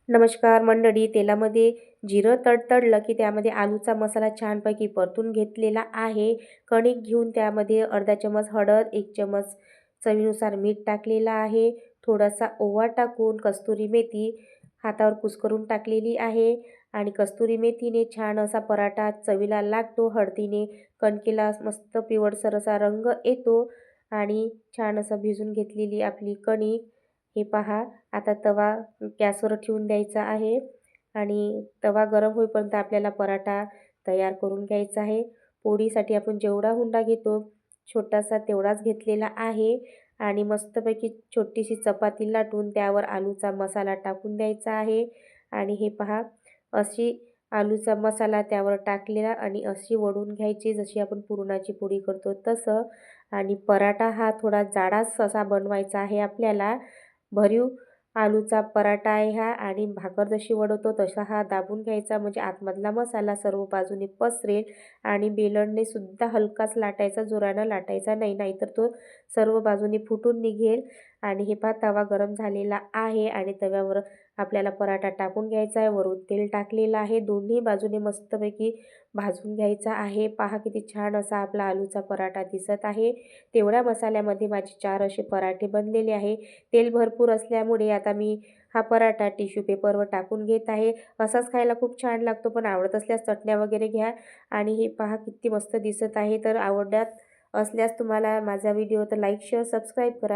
नमस्कार मंडळी, तेलामध्ये जिरं तडतडलं की त्यामध्ये आलूचा मसाला छानपैकी परतून घेतलेला आहे. कणिक घेऊन त्यामध्ये अर्धा चमच हळद, 1 चमच चवीनुसार मीठ टाकलेलं आहे. थोडासा ओवा टाकून कस्तुरी मेथी हातावर कुस्करून टाकलेली आहे आणि कस्तुरी मेथीने छान असा पराठा चवीला लागतो. हळदीने कणकेला मस्त पिवळसर असा रंग येतो आणि छान असं भिजून घेतलेली आपली कणिक हे पहा. आता तवा गॅसवर ठेवून द्यायचा आहे आणि तवा गरम होईपर्यंत आपल्याला पराठा तयार करून घ्यायचा आहे. पोळीसाठी आपण जेवढा हुंडा घेतो छोटासा तेवढाच घेतलेला आहे आणि मस्तपैकी छोटीशी चपाती लाटून त्यावर आलूचा मसाला टाकून द्यायचा आहे आणि हे पहा, अशी आलूचा मसाला त्यावर टाकलेला आणि अशी वळून घ्यायची जशी आपण पुरणाची पोळी करतो तसं. आणि पराठा हा थोडा जाडाच असा बनवायचा आहे आपल्याला. भरीव आलूचा पराठा आहे हा आणि भाकर जशी वडवतो तसा हा दाबून घ्यायचा म्हणजे आतमधला मसाला सर्व बाजूने पसरेल. आणि बेलणने सुद्धा हलकाच लाटायचा, जोरानं लाटायचा नाही, नाहीतर तो सर्व बाजूने फुटून निघेल. आणि हे पहा, तवा गरम झालेला आहे आणि तव्यावर आपल्याला पराठा टाकून घ्यायचा आहे. वरून तेल टाकलेलं आहे, दोन्ही बाजूने मस्तपैकी भाजून घ्यायचा आहे. पहा किती छान असा आपला आलूचा पराठा दिसत आहे. तेवढ्या मसाल्यामध्ये माझे 4 असे पराठे बनलेले आहे. तेल भरपूर असल्यामुळे आता मी हा पराठा टिश्यू पेपरवर टाकून घेत आहे. असाच खायला खूप छान लागतो, पण आवडत असल्यास चटण्या वगैरे घ्या. आणि हे पहा किती मस्त दिसत आहे. तर आवडत असल्यास तुम्हाला माझा व्हिडिओ तर लाईक, शेअर, सबस्क्राईब करा.